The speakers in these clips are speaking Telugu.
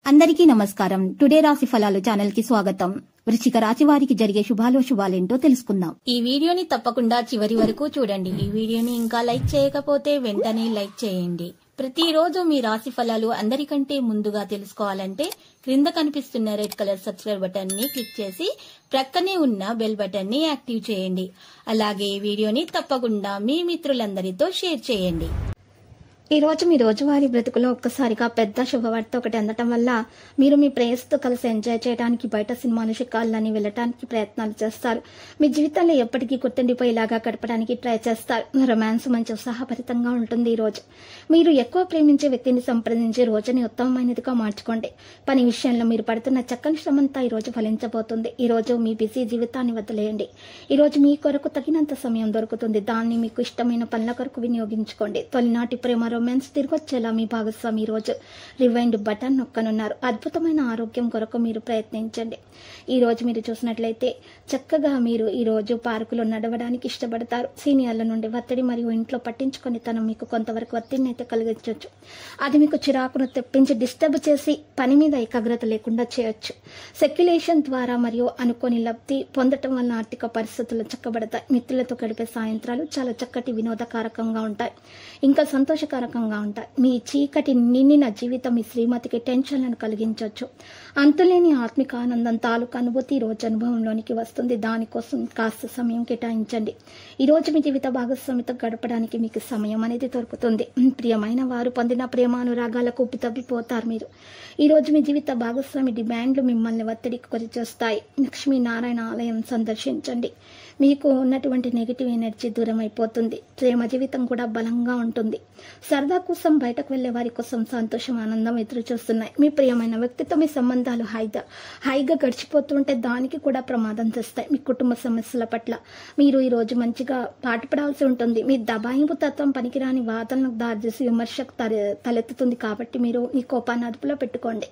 అందరికీ నమస్కారం. టుడే రాశి ఫలాలు ఛానల్ కి స్వాగతం. వృశ్చిక రాశి వారికి జరిగే శుభాలేంటో తెలుసుకుందాం. ఈ వీడియోని తప్పకుండా చివరి వరకు చూడండి. ఈ వీడియోని ఇంకా లైక్ చేయకపోతే వెంటనే లైక్ చేయండి. ప్రతిరోజు మీ రాశి ఫలాలు అందరికంటే ముందుగా తెలుసుకోవాలంటే క్రింద కనిపిస్తున్న రెడ్ కలర్ సబ్స్క్రైబ్ బటన్ ని క్లిక్ చేసి ప్రక్కనే ఉన్న బెల్ బటన్ ని యాక్టివ్ చేయండి. అలాగే ఈ వీడియోని తప్పకుండా మీ మిత్రులందరితో షేర్ చేయండి. ఈ రోజు మీ రోజువారీ బ్రతుకులో ఒక్కసారిగా పెద్ద శుభవార్త ఒకటి అందటం వల్ల మీరు మీ ప్రేయస్తో కలిసి ఎంజాయ్ చేయడానికి బయట సినిమాలు షికార్లని వెళ్ళడానికి ప్రయత్నాలు చేస్తారు. మీ జీవితంలో ఎప్పటికీ గుర్తుండిపోయేలాగా గడపడానికి ట్రై చేస్తారు. రొమాన్స్ మంచి ఉత్సాహభరితంగా ఉంటుంది. ఈ రోజు మీరు ఎక్కువ ప్రేమించే వ్యక్తిని సంప్రదించి రోజుని ఉత్తమమైనదిగా మార్చుకోండి. పని విషయంలో మీరు పడుతున్న చక్కని శ్రమంతా ఈ రోజు ఫలించబోతుంది. ఈ రోజు మీ బిజీ జీవితాన్ని వదిలేయండి. ఈ రోజు మీ కొరకు తగినంత సమయం దొరుకుతుంది. దాన్ని మీకు ఇష్టమైన పనుల కొరకు వినియోగించుకోండి. తొలినాటి ప్రేమ రొమాన్స్ తిరిగొచ్చేలా మీ భాగస్వామి ఈ రోజు రివైండ్ బటన్ నొక్కనున్నారు. అద్భుతమైన ఆరోగ్యం కొరకు మీరు ప్రయత్నించండి. ఈ రోజు మీరు చూసినట్లయితే చక్కగా మీరు ఈ రోజు పార్కులో నడవడానికి ఇష్టపడతారు. సీనియర్ల నుండి ఒత్తిడి మరియు ఇంట్లో పట్టించుకొని తనం మీకు కొంతవరకు ఒత్తిడిని అయితే కలిగించవచ్చు. అది మీకు చిరాకును తెప్పించి డిస్టర్బ్ చేసి పని మీద ఏకాగ్రత లేకుండా చేయొచ్చు. సెక్యులేషన్ ద్వారా మరియు అనుకోని లబ్ధి పొందటం వల్ల ఆర్థిక పరిస్థితులు చక్కబడతాయి. మిత్రులతో గడిపే సాయంత్రాలు చాలా చక్కటి వినోదకారకంగా ఉంటాయి, ఇంకా సంతోషకారకంగా ఉంటాయి. మీ చీకటి నిండిన జీవితం మీ శ్రీమతికి టెన్షన్లను కలిగించవచ్చు. అంతులేని ఆత్మిక ఆనందం తాలూకు అనుభూతి ఈ రోజు అనుభవంలోనికి వస్తుంది. దానికోసం కాస్త సమయం కేటాయించండి. ఈ రోజు మీ జీవిత భాగస్వామితో గడపడానికి మీకు సమయం అనేది దొరుకుతుంది. ప్రియమైన వారు పొందిన ప్రేమానురాగాలకు ఉప్పితప్పిపోతారు. మీరు ఈ రోజు మీ జీవిత భాగస్వామి డిమాండ్లు మిమ్మల్ని ఒత్తిడికి గురి చేస్తాయి. లక్ష్మీనారాయణ ఆలయం సందర్శించండి. మీకు ఉన్నటువంటి నెగిటివ్ ఎనర్జీ దూరం అయిపోతుంది. ప్రేమ జీవితం కూడా బలంగా ఉంటుంది. సరదా కోసం బయటకు వెళ్లే వారి కోసం సంతోషం, ఆనందం ఎదురు చూస్తున్నాయి. మీ ప్రియమైన వ్యక్తితో మీ సంబంధాలు హాయిగా గడిచిపోతుంటే దానికి కూడా ప్రమాదం తెస్తాయి. మీ కుటుంబ సమస్యల పట్ల మీరు ఈ రోజు మంచిగా పాటుపడాల్సి ఉంటుంది. మీ దబాయింపు తత్వం పనికిరాని వాదనలకు దారితీసి విమర్శకు తలెత్తుతుంది. కాబట్టి మీరు మీ కోపాన్ని అదుపులో పెట్టుకోండి.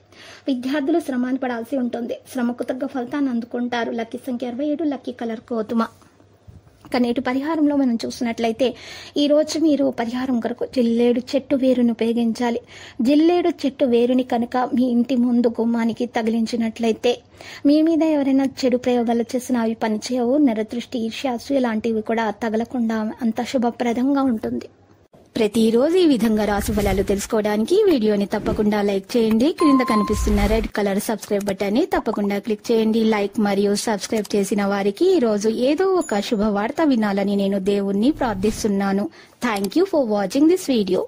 విద్యార్థులు శ్రమాన్ని పడాల్సి ఉంటుంది. శ్రమకు తగ్గ ఫలితాన్ని అందుకుంటారు. లక్కీ సంఖ్య 27, లక్కీ కలర్ గోధుమ. నేటి పరిహారంలో మనం చూసినట్లయితే ఈ రోజు మీరు పరిహారం కొరకు జిల్లేడు చెట్టు వేరును ఉపయోగించాలి. జిల్లేడు చెట్టు వేరుని కనుక మీ ఇంటి ముందు గుమ్మానికి తగిలించినట్లయితే మీ మీద ఎవరైనా చెడు ప్రయోగాలు చేసినా అవి పనిచేయవు. నరదృష్టి, ఈర్ష్యాసు ఇలాంటివి కూడా తగలకుండా అంత శుభప్రదంగా ఉంటుంది. ప్రతిరోజు ఈ విధంగా రాశి ఫలాలు తెలుసుకోవడానికి వీడియోని తప్పకుండా లైక్ చేయండి. క్రింద కనిపిస్తున్న రెడ్ కలర్ సబ్స్క్రైబ్ బటన్ ని తప్పకుండా క్లిక్ చేయండి. లైక్ మరియు సబ్స్క్రైబ్ చేసిన వారికి ఈ రోజు ఏదో ఒక శుభవార్త వినాలని నేను దేవుణ్ణి ప్రార్థిస్తున్నాను. Thank you for watching this video.